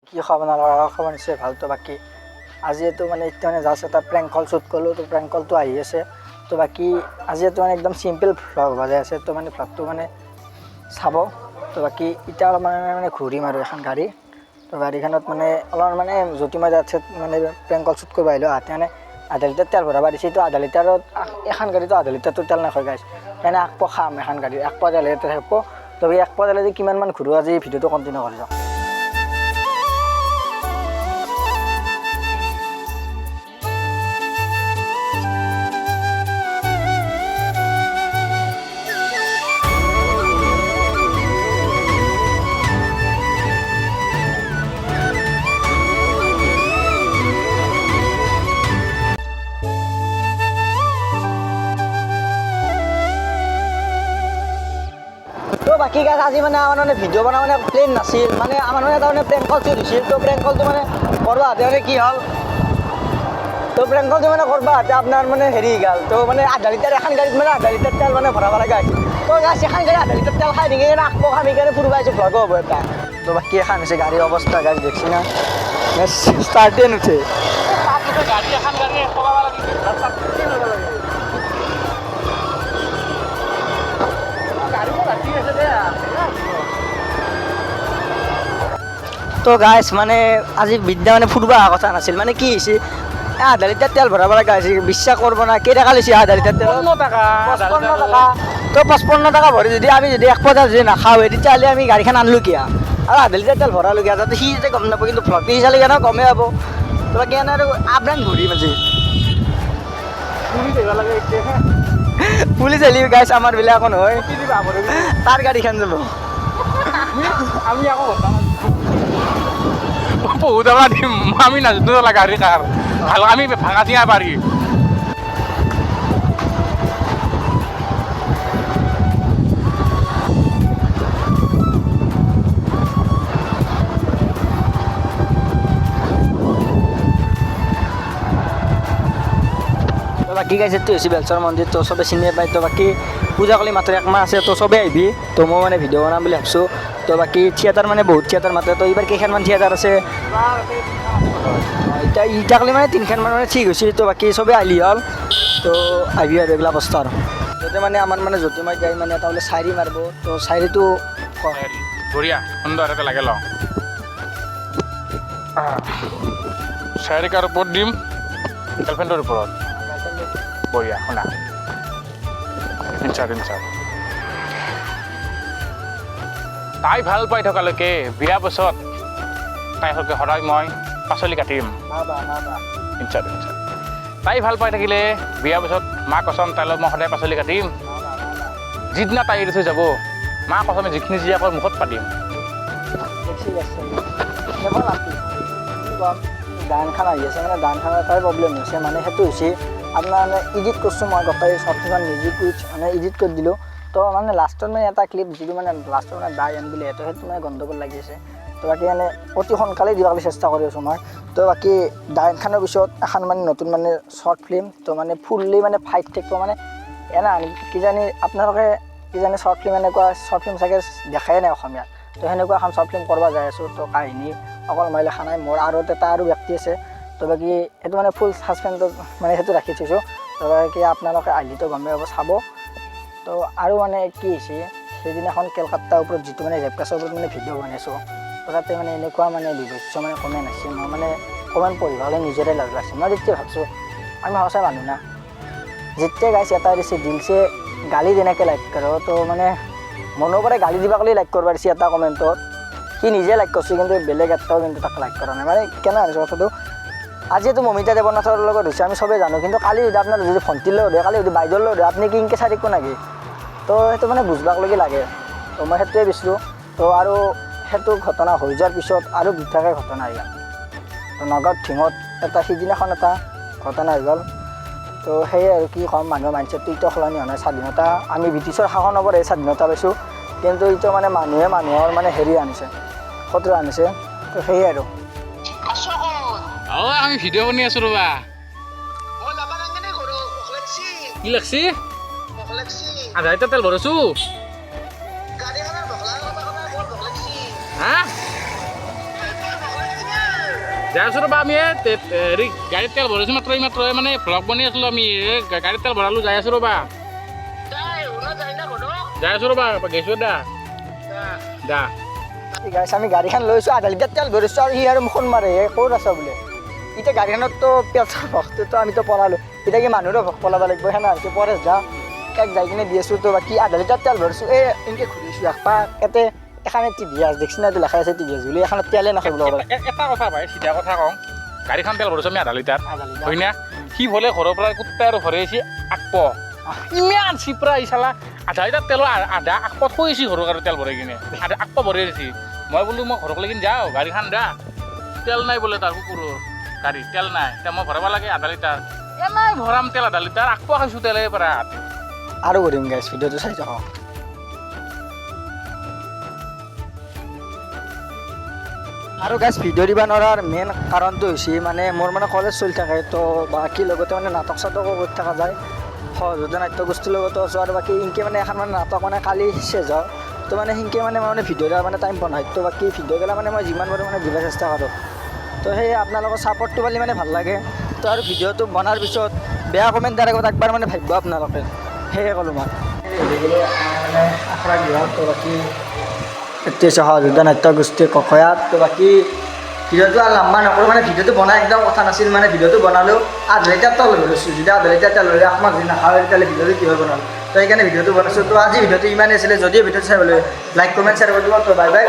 কি খবৰ খবৰ নিশ্চয় ভাল। তো বাকী আজি এইটো মানে এতিয়া মানে জাষ্ট এটা প্ৰেংক কল শ্বুট কৰিলোঁ। তো প্ৰেংক কলটো আহি আছে। তো বাকী আজি এইটো মানে একদম চিম্পল ভ্লগ হৈ আছে। তো মানে ভ্লগটো মানে চাব। তো বাকী এতিয়া অলপ মানে ঘূৰিম আৰু এখন গাড়ী। তো গাড়ীখনত মানে অলপ মানে জ্যোতিময় যাত মানে প্ৰেংক কল শ্বুট কৰিব আহিলোঁ। আহোঁতে মানে আধা লিটাৰ তেল ভৰাব দিছে। তো আধা লিটাৰত এখন গাড়ীতো আধা লিটাৰটো তেল নাখায় গাইছ। সেইকাৰণে আকপো খাম এখন গাড়ী একপোৱা তেল থাকিব। তো একপোৱা তেলেদি কিমানমান ঘূৰোঁ আজি ভিডিঅ'টো কণ্টিনিউ কৰি যাওঁ। তো বাকী গাইছ আজি মানে আমাৰ মানে ভিডিঅ' বনোৱা মানে প্লেন নাছিল। মানে আমাৰ মানে তাৰমানে প্ৰেংক কল শ্বুট হৈছিল। তো প্ৰেংক কলটো মানে কৰিব আহোঁতে মানে কি হ'ল, তো প্ৰেংক কলটো মানে কৰিব আহোঁতে আপোনাৰ মানে হেৰি গ'ল। তো মানে আধা লিটাৰ এখন গাড়ীত মানে আধা লিটাৰ তেল মানে ভৰাব লগা হৈছিল। তো গাইছ এখন গাড়ী আধা লিটাৰ তেল খাই নেকি আকপো খাম সেইকাৰণে ফুৰিব আহিছোঁ ভ্লগো হ'ব এটা। তো বাকী এখন হৈছে গাড়ীৰ অৱস্থা গাইছ দেখছি না ষ্টাৰ্টে নুঠে। গাড়ী এখন গাড়ী চলাব লাগিছিল। তো গাইছ মানে আজি বিদ্যা মানে ফুৰিব অহা কথা নাছিল। মানে কি হৈছে আধা লিটাৰ তেল ভৰাব লগা হৈছে। বিশ্বাস কৰিব না কেই টকা লৈছে আধা লিটাৰ তেল? 55 টকা। তো 55 টকা ভৰি যদি আমি যদি এক পইচা যদি নাখাওঁ তেতিয়াহ'লে আমি গাড়ীখন আনলোঁ কিয় আৰু আধা লিটাৰ তেল ভৰালোঁ কিয়? যাতে সি যাতে গম নাপায়। কিন্তু ভ্লগটো সি চালে কেনে গমেই পাব। তো বাকী এনে আৰু আবৰান ঘূৰিম আজি। পুলিচ আহিলে গাইছ আমাৰ বিলাক নহয়, তাৰ গাড়ীখন যাব। আমি আকৌ বহুত টকা দিম আমি নাজানো গাড়ী কাৰ ভাল আমি ভাঙা চিঙা পাৰি। তো বাকী গাইছ এইটো হৈছে বেলচৰ মন্দিৰ। তো চবে চিনিয়ে পায়। তো বাকী পূজা কালি মাত্ৰ একমাহ আছে। তো চবেই আহিবি। তো মই মানে ভিডিঅ' বনাম বুলি ভাবিছোঁ। তো বাকী থিয়েটাৰ মানে বহুত থিয়েটাৰ মাতে। তো এইবাৰ কেইখনমান থিয়েটাৰ আছে এতিয়া কালি মানে 3খনমান মানে ঠিক হৈছে। তো বাকী চবেই আহিলি হ'ল। তো আহিবি আৰু এইগিলা বস্তু আৰু যাতে মানে আমাৰ মানে জ্যোতিময় যাই মানে এটা বোলে চাইৰি মাৰিব। তো চাইৰিটো বঢ়িয়া সুন্দৰ এটা লাগে লওঁ চাৰিকাৰ ওপৰত দিম গাৰ্লফ্ৰেণ্ডৰ ওপৰত। বঢ়িয়া শুনা ইনচাৰ্ট তাই ভাল পাই থকালৈকে বিয়া বছৰত তাই হকে সদায় মই পাচলি কাটিম। ইনচাৰ্ট তাই ভাল পাই থাকিলে বিয়া বছৰত মা কচম তাইলৈ মই সদায় পাচলি কাটিম। যিদিনা তাই এৰি থৈ যাব মা কচমে যিখিনি যি আকৌ মুখত পাতিম। গান খান আহি আছে মানে গান খানৰ এটাই প্ৰব্লেম হৈছে। মানে সেইটো হৈছে আপোনাৰ মানে এডিট কৰিছোঁ মই গোটেই শ্বৰ্টখন মিউজিক মানে এডিট কৰি দিলোঁ। তো মানে লাষ্টত মানে এটা ক্লিপ যিটো মানে লাষ্টত মানে বাই এম বুলি সেইটো মানে গণ্ডগোল লাগি আছে। তো বাকী মানে অতি সোনকালেই দিবলৈ চেষ্টা কৰি আছোঁ মই। তো বাকী ডাইনখানৰ পিছত এখন মানে নতুন মানে শ্বৰ্ট ফিল্ম। তো মানে ফুল্লি মানে ফাইট থাকিব মানে এনে কিজানি আপোনালোকে কিজানি শ্বৰ্ট ফিল্ম এনেকুৱা শ্বৰ্ট ফিল্ম চাগে দেখাই নাই অসমীয়াত। তো সেনেকুৱা এখন শ্বৰ্ট ফিল্ম কৰিব যাই আছোঁ। তো কাহিনী অকল মই লেখা নাই, মোৰ আৰু এটা আৰু ব্যক্তি আছে। তো বাকী এইটো মানে ফুল ছাছপেন্সত মানে সেইটো ৰাখি থৈছোঁ। তো বাকী আপোনালোকে আহিলেতো গমেই পাব চাব। তো আৰু মানে কি হৈছে সেইদিনাখন কেলকাতাৰ ওপৰত যিটো মানে ৰেপ কেছৰ ওপৰত মানে ভিডিঅ' বনাইছোঁ। তো তাতে মানে এনেকুৱা মানে বিভৎস মানে কমেণ্ট আছে। মই মানে কমেণ্ট পঢ়িব হ'লে নিজৰে লাজ লাগছে। মই তেতিয়া ভাবছোঁ আমি সঁচাই মানুহ না, যেতিয়া গাইছে এটা দিছে দিলছে গালি যেনেকৈ লাইক কৰোঁ। তো মানে মনৰ পৰাই গালি দিবা ক'লে লাইক কৰিব দিছে এটা কমেণ্টত। সি নিজে লাইক কৰিছে কিন্তু বেলেগ এটাও কিন্তু তাক লাইক কৰা নাই। মানে কেনে হৈছে কথাটো, আজিতো মমিতা দেৱনাথৰ লগত হৈছে আমি চবেই জানো। কিন্তু কালি যদি আপোনাৰ যদি ভণ্টিৰ লগত হয়, কালি যদি বাইদেউৰ লগত হয়, আপুনি কি ইনকে চাই থাকিব নেকি? তো সেইটো মানে বুজবাকলৈকে লাগে। তো মই সেইটোৱে বিচাৰোঁ। তো আৰু সেইটো ঘটনা হৈ যোৱাৰ পিছত আৰু দুটাকৈ ঘটনা হৈ গ'ল। তো নগাঁৱত ঢিঙত এটা সিদিনাখন এটা ঘটনা হৈ গ'ল। তো সেয়ে আৰু কি ক'ম, মানুহৰ মাইণ্ডছেটটো এতিয়া সলনি হোৱা নাই। স্বাধীনতা আমি ব্ৰিটিছৰ শাসনৰ পৰাই স্বাধীনতা পাইছোঁ। কিন্তু এতিয়া মানে মানুহে মানুহৰ মানে হেৰি আনিছে, শত্ৰু আনিছে। তো সেয়ে আৰু আমি ভিডিঅ' বনাই আছোঁ ৰ'বা। কি লাগছি আধা লিটাৰ তেল ভৰাইছোঁ। হা যাই আছোঁ ৰ'বা আমি হেৰি গাড়ীত তেল ভৰাইছোঁ মাত্ৰ মানে ভ্লগ বনাই আছিলোঁ আমি গাড়ীত তেল ভৰালোঁ যাই আছোঁ ৰ'বা গৈছোঁ দা গাইছ আমি গাড়ীখন লৈছোঁ আধা লিটাৰ তেল ভৰিছোঁ আৰু সি আৰু মুখন মাৰে ক'ত আছা বোলে এতিয়া গাড়ীখনততো পেটৰ ভক্তটো আমিতো পলালোঁ এতিয়া কি মানুহৰো ভোগ পলাব লাগিব সেনা হৈছে পৰেশ যা কাক যাই কিনে দি আছোঁ তো বাকী আধা লিটাৰ তেল ভৰিছোঁ এনেকৈ ঘূৰিছোঁ একপাক ইয়াতে এখানে টিভি আছ দেখছি না লেখা আছে টিভি আছ বুলি এখনত তেলে নাখাব এটা কথা ভাই চিধা কথা কওঁ গাড়ীখন তেল ভৰাইছোঁ আমি আধা লিটাৰ হয় না সি ভলে ঘৰৰ পৰা কুত্তাই আৰু ভৰাই আহিছে আকপ ইমান চিপৰা এই চালা আধা লিটাৰ তেলৰ আধা আকপ থৈ আহিছে ঘৰৰ আৰু তেল ভৰাই কিনে আধা আকপ ভৰাই আহিছে মই বোলো মই ঘৰক লাগি যাওঁ গাড়ীখন দা তেল নাই বোলে তাৰ কুকুৰৰ গাড়ী তেল নাই এতিয়া মই ভৰাব লাগে আধা লিটাৰ নাই ভৰাম তেল আধা লিটাৰ আকপ খাইছোঁ তেলে পৰা আৰু কৰিম গাইছ ভিডিঅ'টো চাই যাওঁ আৰু গাইছ ভিডিঅ' দিব নোৱাৰাৰ মেইন কাৰণটো হৈছে মানে মোৰ মানে কলেজ চলি থাকে তো বাকী লগতে মানে নাটক চাটকো কৰি থকা যায় সহজতে নাট্যগোষ্ঠীৰ লগতো আছোঁ আৰু বাকী ইনকে মানে এখন মানে নাটক মানে কালি চেজ হয় তো মানে সিনকে মানে মই মানে ভিডিঅ' দিয়া মানে টাইম পোৱা নহয় তো বাকী ভিডিঅ' গেলা মানে মই যিমান পাৰোঁ মানে দিব চেষ্টা কৰোঁ তো সেই আপোনালোকৰ ছাপৰ্টটো পালে মানে ভাল লাগে তো আৰু ভিডিঅ'টো বনাৰ পিছত বেয়া কমেণ্ট তাৰ আগত একবাৰ মানে ভাবিব আপোনালোকে সেয়ে ক'লোঁ মই মানে আখৰা গৃহত তো বাকী এতিয়া সহযোদ্ধা নাট্যগোষ্ঠী ককয়াত তো বাকী ভিডিঅ'টো আৰু লম্বা নকৰোঁ মানে ভিডিঅ'টো বনাই একদম কথা নাছিল মানে ভিডিঅ'টো বনালেও আধা লিটাৰ তেল ভৰাইছোঁ যদি আধা লিটাৰ তেল ভৰাই আমাক যদি নাখাওঁ তেতিয়াহ'লে ভিডিঅ'টো কিহৰ বনালোঁ তো সেইকাৰণে ভিডিঅ'টো বনাইছোঁ তো আজি ভিডিঅ'টো ইমানেই আছিলে যদিও ভিডিঅ'টো চাই বোলে লাইক কমেণ্ট শ্বেয়াৰ কৰি দিব তো বাই বাই